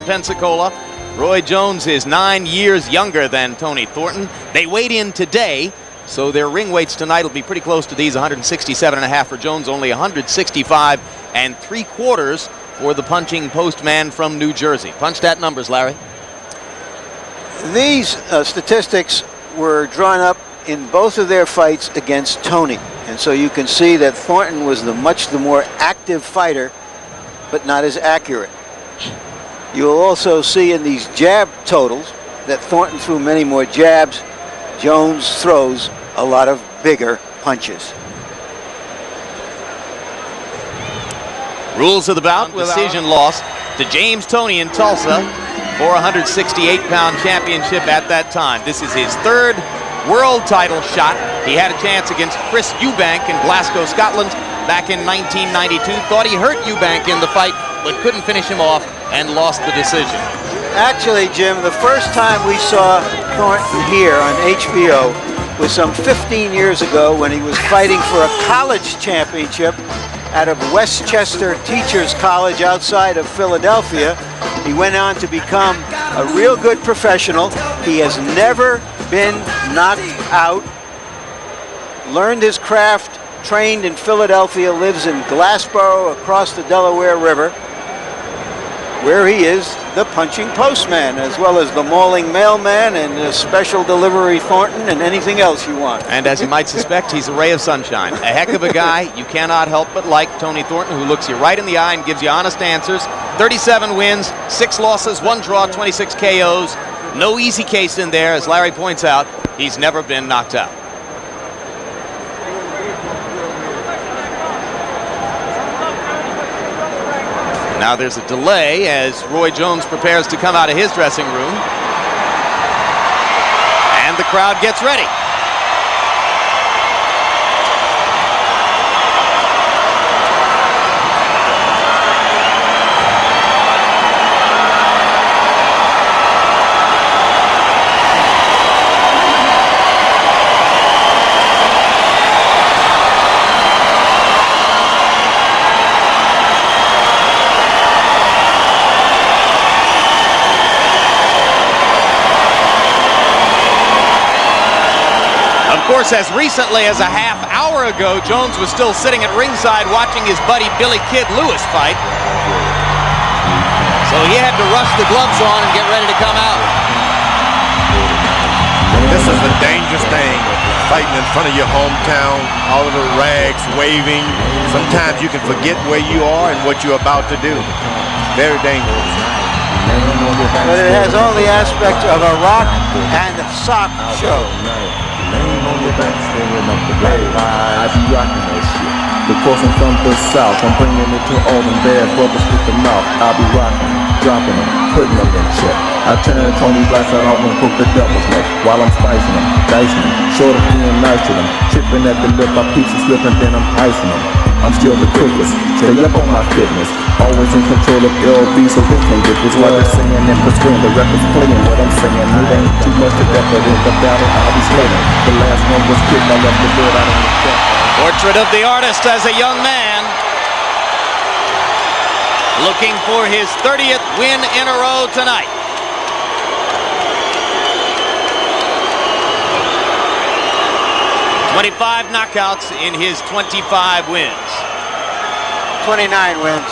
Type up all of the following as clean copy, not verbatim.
Pensacola. Roy Jones is 9 years younger than Tony Thornton. They weighed in today, so their ring weights tonight will be pretty close to these. 167.5 for Jones, only 165 3/4 for the punching postman from New Jersey. Punch that numbers, Larry. These statistics were drawn up in both of their fights against Tony, and so you can see that Thornton was much the more active fighter, but not as accurate. You'll also see in these jab totals that Thornton threw many more jabs. Jones throws a lot of bigger punches. Rules of the bout: decision loss to James Toney in Tulsa for a 168-pound championship at that time. This is his third world title shot. He had a chance against Chris Eubank in Glasgow, Scotland back in 1992. Thought he hurt Eubank in the fight, but couldn't finish him off and lost the decision. Actually, Jim, the first time we saw Thornton here on HBO was some 15 years ago when he was fighting for a college championship out of Westchester Teachers College outside of Philadelphia. He went on to become a real good professional. He has never been knocked out. Learned his craft, trained in Philadelphia, lives in Glassboro across the Delaware River, where he is the punching postman, as well as the mauling mailman and the special delivery Thornton and anything else you want. And as you might suspect, he's a ray of sunshine. A heck of a guy. You cannot help but like Tony Thornton, who looks you right in the eye and gives you honest answers. 37 wins, 6 losses, 1 draw, 26 KOs. No easy case in there. As Larry points out, he's never been knocked out. Now there's a delay as Roy Jones prepares to come out of his dressing room. And the crowd gets ready. Of course, as recently as a half hour ago, Jones was still sitting at ringside watching his buddy Billy Kid Lewis fight. So he had to rush the gloves on and get ready to come out. This is the dangerous thing, fighting in front of your hometown, all of the rags waving. Sometimes you can forget where you are and what you're about to do. Very dangerous. But it has all the aspects of a rock and sock show. On your back, staring up the black I be rocking that shit. The course I'm from the south, I'm bringing it to all them bad brothers with the mouth. I be rocking, dropping them, putting them in check. I turn Tony Blacks out off and cook the devil's neck while I'm spicing them, dicing them, short of being nice to them. Chipping at the lip, I piece and slipping, then I'm icing them. I'm still the quickest, stay up on my fitness. Always in control of LB, so they can't get this. What they're singing and pursuing, the records playing what I'm saying. It ain't too much to that, but in the battle I'll be slaying. The last one was kicked, I left the bird out on the track. Portrait of the artist as a young man, looking for his 30th win in a row tonight. "25 knockouts in his 25 wins. 29 wins,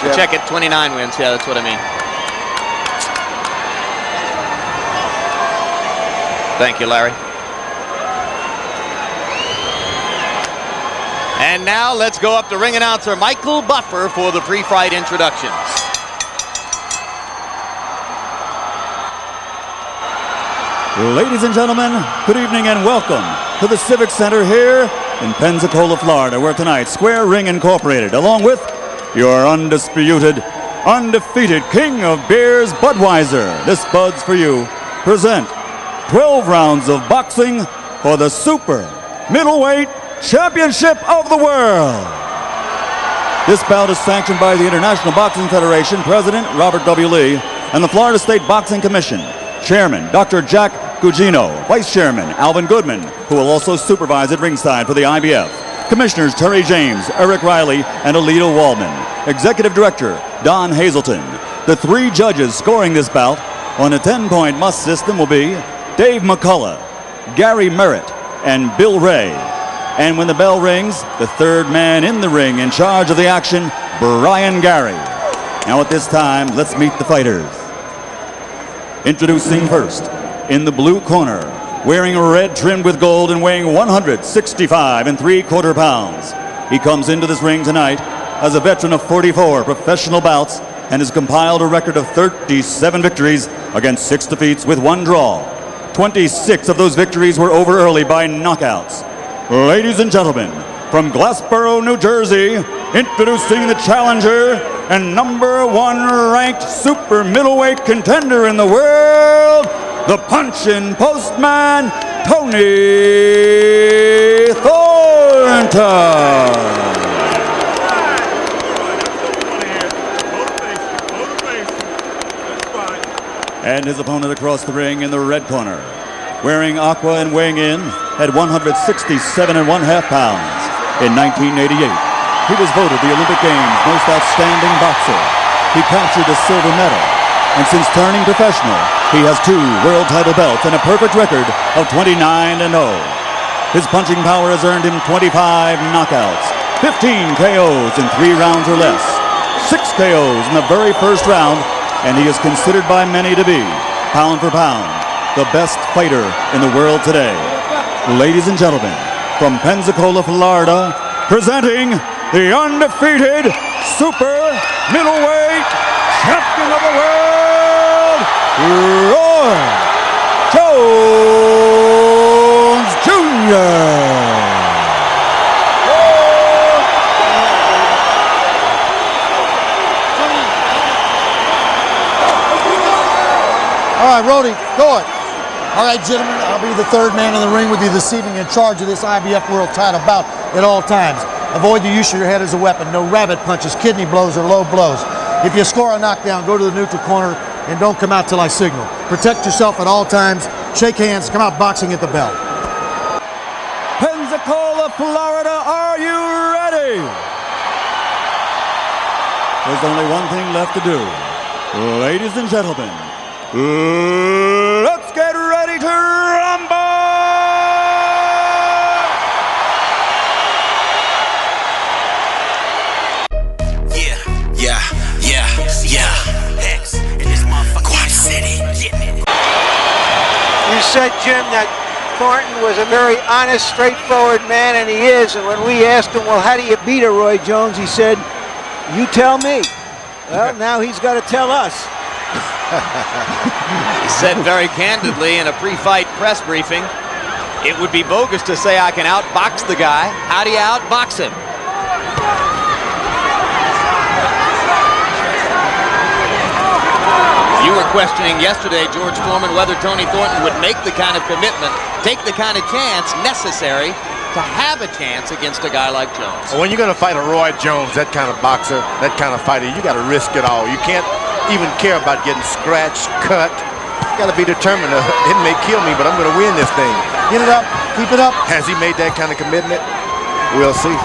Jim. Check it, 29 wins. Yeah, that's what I mean. Thank you, Larry. And now let's go up to ring announcer Michael Buffer for the pre-fight introductions. Ladies and gentlemen, good evening and welcome to the Civic Center here in Pensacola, Florida, where tonight Square Ring Incorporated, along with your undisputed, undefeated king of beers, Budweiser, this Bud's for you, present 12 rounds of boxing for the Super Middleweight Championship of the World. This bout is sanctioned by the International Boxing Federation, President Robert W. Lee, and the Florida State Boxing Commission, Chairman Dr. Jack Gugino, Vice Chairman Alvin Goodman, who will also supervise at ringside for the IBF. Commissioners Terry James, Eric Riley, and Alita Waldman. Executive Director Don Hazelton. The 3 judges scoring this bout on a 10-point must system will be Dave McCullough, Gary Merritt, and Bill Ray. And when the bell rings, the third man in the ring in charge of the action, Brian Gary. Now at this time, let's meet the fighters. Introducing first, in the blue corner, wearing red trimmed with gold and weighing 165 3/4 pounds. He comes into this ring tonight as a veteran of 44 professional bouts and has compiled a record of 37 victories against 6 defeats with 1 draw. 26 of those victories were over early by knockouts. Ladies and gentlemen, from Glassboro, New Jersey, introducing the challenger and #1 ranked super middleweight contender in the world, the punch-in postman, Tony Thornton. And his opponent across the ring in the red corner, wearing aqua and weighing in at 167.5 pounds. In 1988, he was voted the Olympic Games most outstanding boxer. He captured a silver medal, and since turning professional, he has 2 world title belts and a perfect record of 29-0. His punching power has earned him 25 knockouts, 15 KOs in 3 rounds or less, 6 KOs in the very first round, and he is considered by many to be, pound for pound, the best fighter in the world today. Ladies and gentlemen, from Pensacola, Florida, presenting the undefeated super middleweight champion of the world, Roy Jones Jr. All right, Rody, go it. All right, gentlemen, I'll be the third man in the ring with you this evening in charge of this IBF World Title bout at all times. Avoid the use of your head as a weapon. No rabbit punches, kidney blows, or low blows. If you score a knockdown, go to the neutral corner and don't come out till I signal. Protect yourself at all times. Shake hands. Come out boxing at the bell. Pensacola, Florida, are you ready? There's only one thing left to do. Ladies and gentlemen, let's get ready to rumble! Yeah. Hex in this motherfucking Quad City. You said, Jim, that Thornton was a very honest, straightforward man, and he is. And when we asked him, well, how do you beat a Roy Jones? He said, you tell me. Well, now he's got to tell us. He said very candidly in a pre-fight press briefing, it would be bogus to say I can outbox the guy. How do you outbox him? You were questioning yesterday, George Foreman, whether Tony Thornton would make the kind of commitment, take the kind of chance necessary to have a chance against a guy like Jones. When you're going to fight a Roy Jones, that kind of boxer, that kind of fighter, you got to risk it all. You can't even care about getting scratched, cut. You got to be determined. It may kill me, but I'm going to win this thing. Get it up. Keep it up. Has he made that kind of commitment? We'll see.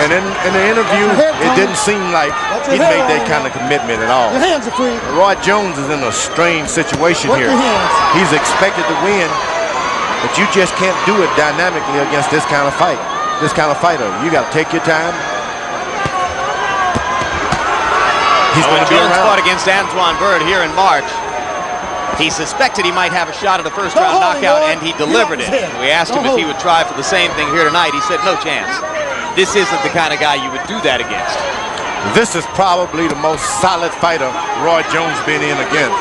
And in the interview, it didn't seem like he made that kind of commitment at all. Your hands are free. Roy Jones is in a strange situation here. He's expected to win, but you just can't do it dynamically against this kind of fight. This kind of fighter. You got to take your time. He's going to be Jones around. fought against Antoine Bird here in March. He suspected he might have a shot at a first-round knockout, and he delivered it. We asked him if he would try for the same thing here tonight. He said, no chance. This isn't the kind of guy you would do that against. This is probably the most solid fighter Roy Jones been in again.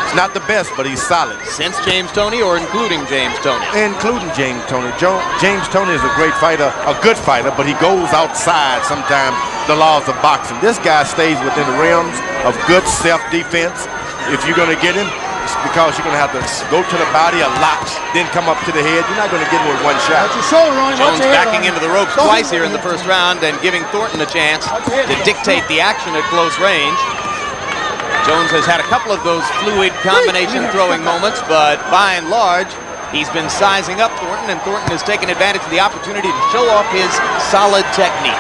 It's not the best, but he's solid. Since James Toney or including James Toney? Including James Toney. James Toney is a great fighter, a good fighter, but he goes outside sometimes the laws of boxing. This guy stays within the realms of good self-defense. If you're going to get him, it's because you're going to have to go to the body a lot, then come up to the head. You're not going to get him with one shot. Watch your shoulder, Ronnie. Jones backing into the ropes twice here in the first round and giving Thornton a chance to dictate the action at close range. Jones has had a couple of those fluid combination throwing moments, but by and large, he's been sizing up Thornton, and Thornton has taken advantage of the opportunity to show off his solid technique.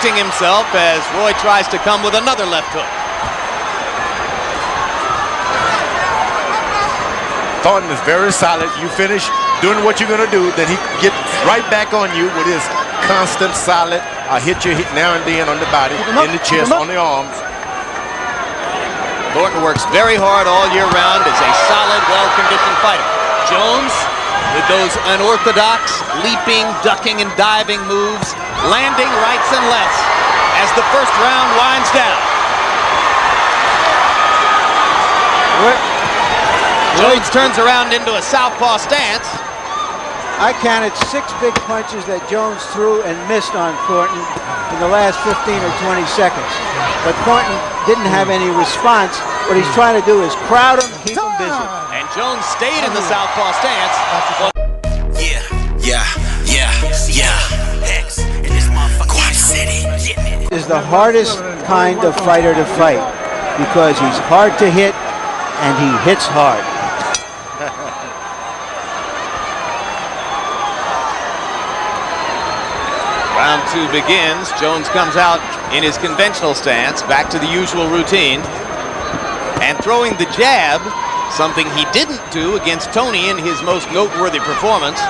correcting himself as Roy tries to come with another left hook. Thornton is very solid. You finish doing what you're going to do, then he gets right back on you with his constant solid. I hit you now and then on the body, in the chest, on the arms. Thornton works very hard all year round as a solid, well-conditioned fighter. Jones, with those unorthodox leaping, ducking, and diving moves, landing rights and lefts as the first round winds down. Jones turns around into a southpaw stance. I counted 6 big punches that Jones threw and missed on Thornton in the last 15 or 20 seconds. But Thornton didn't have any response. What he's trying to do is crowd him, keep him busy. And Jones stayed in the southpaw stance. Yeah. Hex in this motherfucker. Quad City. Is the hardest kind of fighter to fight because he's hard to hit and he hits hard. Round 2 begins. Jones comes out in his conventional stance, back to the usual routine, and throwing the jab, something he didn't do against Tony in his most noteworthy performance.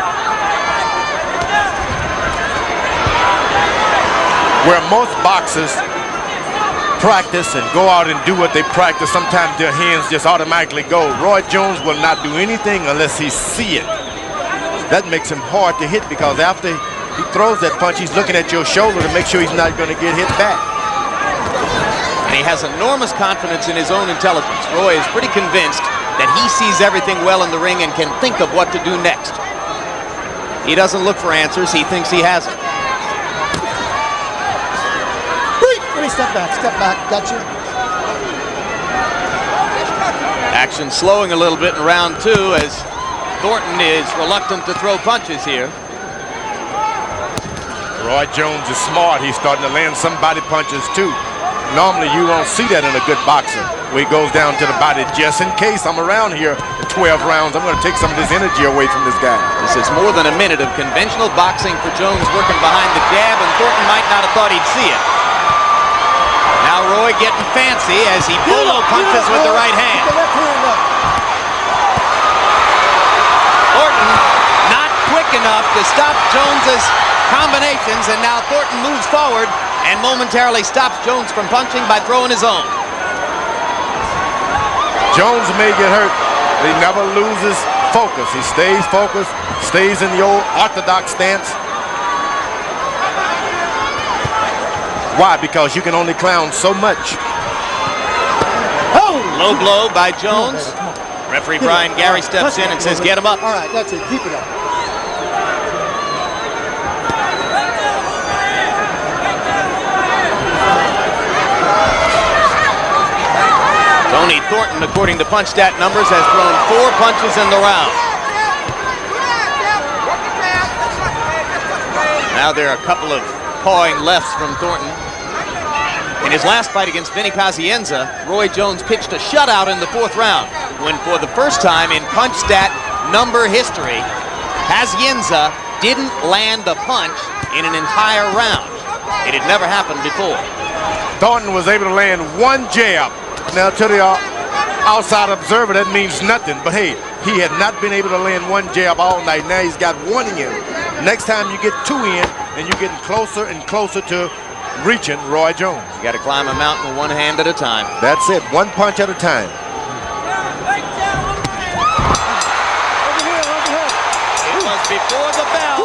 Where most boxers practice and go out and do what they practice, sometimes their hands just automatically go. Roy Jones will not do anything unless he see it. That makes him hard to hit because after he throws that punch, he's looking at your shoulder to make sure he's not going to get hit back. And he has enormous confidence in his own intelligence. Roy is pretty convinced that he sees everything well in the ring and can think of what to do next. He doesn't look for answers, he thinks he has them. Step back, got you. Action slowing a little bit in round 2 as Thornton is reluctant to throw punches here. Roy Jones is smart. He's starting to land some body punches too. Normally you won't see that in a good boxer, where he goes down to the body just in case I'm around here at 12 rounds. I'm going to take some of this energy away from this guy. This is more than a minute of conventional boxing for Jones working behind the jab, and Thornton might not have thought he'd see it. Now Roy getting fancy as he polo punches with the right hand. Thornton not quick enough to stop Jones's combinations, and now Thornton moves forward and momentarily stops Jones from punching by throwing his own. Jones may get hurt, but he never loses focus. He stays focused, stays in the old orthodox stance. Why? Because you can only clown so much. Oh! Low blow by Jones. Referee Brian Gary steps in and says, get him up. All right, that's it. Keep it up. Tony Thornton, according to punch stat numbers, has thrown 4 punches in the round. Now there are a couple of pawing lefts from Thornton. In his last fight against Vinny Pazienza, Roy Jones pitched a shutout in the 4th round, when for the first time in punch stat number history, Pazienza didn't land a punch in an entire round. It had never happened before. Thornton was able to land 1 jab. Now to the outside observer, that means nothing. But hey, he had not been able to land 1 jab all night. Now he's got 1 in. Next time you get 2 in, and you're getting closer and closer to reaching Roy Jones. You got to climb a mountain 1 hand at a time. That's it, 1 punch at a time. It was before the bell.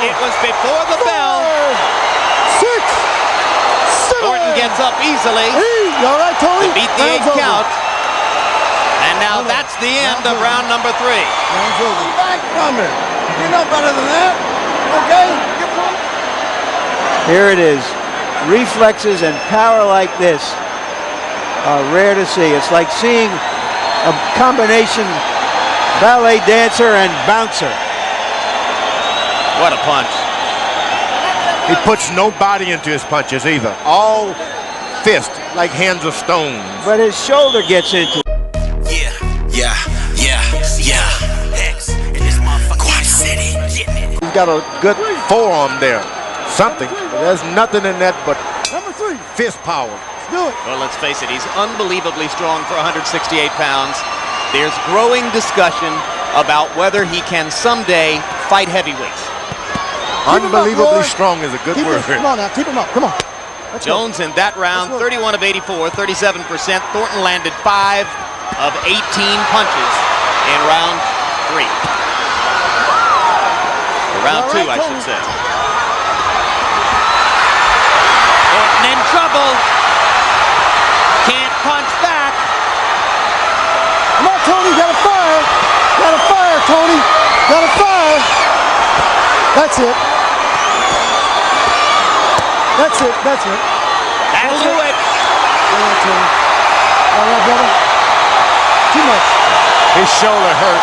It was before the bell. 6. Thornton gets up easily You all right, Tony? to beat the 8 count. And now that's the end of round number 3. Back from it. You know better than that. Okay? Here it is. Reflexes and power like this are rare to see. It's like seeing a combination ballet dancer and bouncer. What a punch. He puts no body into his punches either. All fist, like hands of stone. But his shoulder gets into it. Yeah. Hex in this motherfucker. Quad City. He's got a good forearm there. something. There's nothing in that but Number 3. fist power. Let's do it. Well, let's face it, he's unbelievably strong for 168 pounds. There's growing discussion about whether he can someday fight heavyweights. Unbelievably strong is a good word. Come on now, keep him up. Come on. Let's go. Jones in that round, 31 of 84, 37%. Thornton landed 5 of 18 punches in round 3. Or round 2, I should say. Thornton in trouble. Can't punch back. Come on, Tony, gotta fire. Gotta fire, Tony. Gotta fire. That's it. That's it. That's it. That'll do it. All right, Tony. All right, brother. Too much. His shoulder hurt.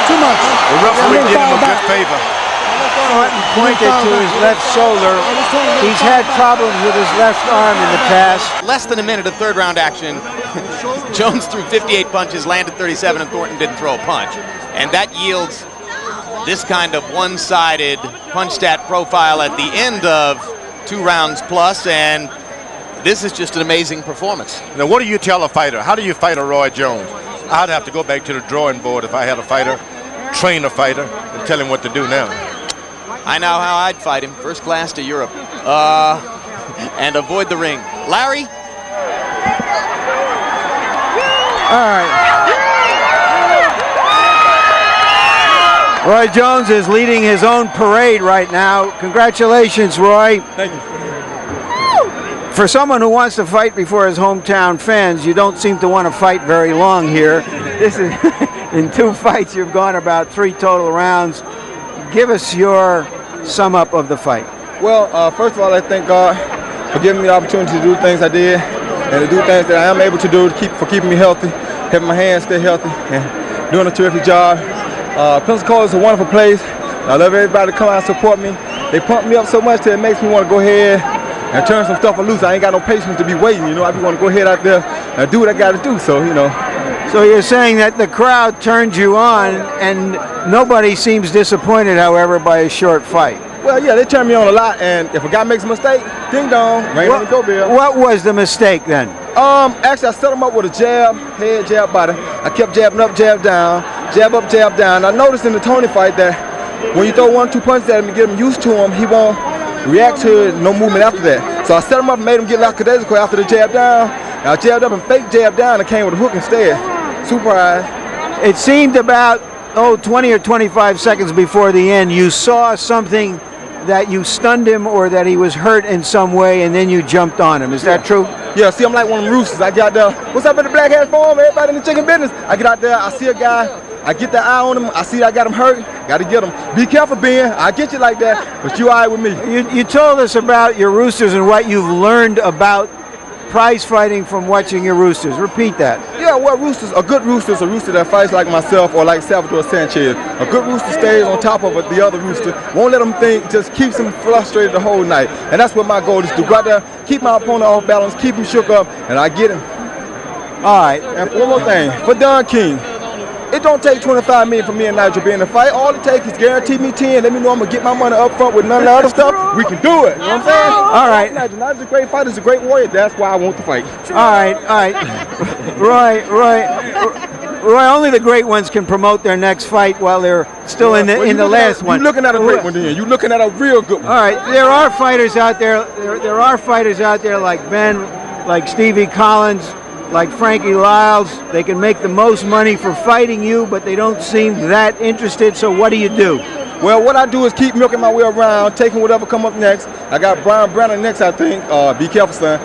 Too much. The referee did him a good favor. Thornton pointed to his left shoulder. He's had problems with his left arm in the past. Less than a minute of third round action. Jones threw 58 punches, landed 37, and Thornton didn't throw a punch. And that yields this kind of one-sided punch stat profile at the end of 2 rounds plus, and this is just an amazing performance. Now, what do you tell a fighter? How do you fight a Roy Jones? I'd have to go back to the drawing board if I had a fighter, train a fighter, and tell him what to do now. I know how I'd fight him. First class to Europe. And avoid the ring. Larry? All right. Roy Jones is leading his own parade right now. Congratulations, Roy. Thank you. For someone who wants to fight before his hometown fans, you don't seem to want to fight very long here. This is in 2 fights, you've gone about 3 total rounds. Give us your sum up of the fight. Well, first of all, I thank God for giving me the opportunity to do things I did and to do things that I am able to do for keeping me healthy, having my hands stay healthy, and doing a terrific job. Pensacola is a wonderful place. I love everybody to come out and support me. They pump me up so much that it makes me want to go ahead and turn some stuff loose. I ain't got no patience to be waiting, you know. I just want to go ahead out there and do what I got to do, so, you know. So you're saying that the crowd turned you on, and nobody seems disappointed, however, by a short fight. Well, yeah, they turn me on a lot, and if a guy makes a mistake, ding dong, rain on the go, Bill. What was the mistake then? Actually, I set him up with a jab, head, jab, body. I kept jabbing up, jab down, jab up, jab down. I noticed in the Tony fight that when you throw 1 or 2 punches at him and get him used to him, he won't react to it, no movement after that. So I set him up and made him get lackadaisical after the jab down. And I jabbed up and fake jab down and came with a hook instead. Surprise. It seemed about 20 or 25 seconds before the end, you saw something that you stunned him or that he was hurt in some way, and then you jumped on him. Is that true? Yeah, see, I'm like one of them roosters. I got there, what's up in the black hat farm? Everybody in the chicken business. I get out there, I see a guy, I get the eye on him, I see I got him hurt, got to get him. Be careful, Ben, I get you like that, but you all right with me. You told us about your roosters and what you've learned about prize fighting from watching your roosters. Repeat that. Yeah, well, roosters, a good rooster is a rooster that fights like myself or like Salvador Sanchez. A good rooster stays on top of the other rooster, won't let them think, just keeps him frustrated the whole night. And that's what my goal is to go out there, keep my opponent off balance, keep him shook up, and I get him. All right. And one more thing, for Don King, it don't take 25 minutes for me and Nigel being in a fight. All it takes is guarantee me 10. Let me know I'm going to get my money up front with none of the other stuff. We can do it. You know what I'm saying? All right. Nigel's a great fighter. He's a great warrior. That's why I want to fight. All right. Roy, only the great ones can promote their next fight while they're still in the last one. You're looking at a great one then. You're looking at a real good one. All right. There are fighters out there. There are fighters out there like Ben, like Stevie Collins, like Frankie Lyles. They can make the most money for fighting you, but they don't seem that interested. So what do you do? Well, what I do is keep milking my way around, taking whatever come up next. I got Brian Brennan next, I think. Be careful, son.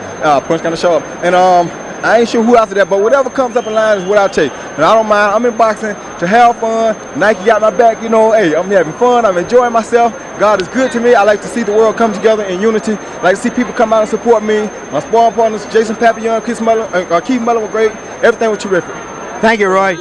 Punch kind of show up. And I ain't sure who after that, but whatever comes up in line is what I'll take. And I don't mind. I'm in boxing to have fun. Nike got my back, you know. Hey, I'm having fun. I'm enjoying myself. God is good to me. I like to see the world come together in unity. I like to see people come out and support me. My sparring partners, Jason Papillon, Keith Mullen were great. Everything was terrific. Thank you, Roy.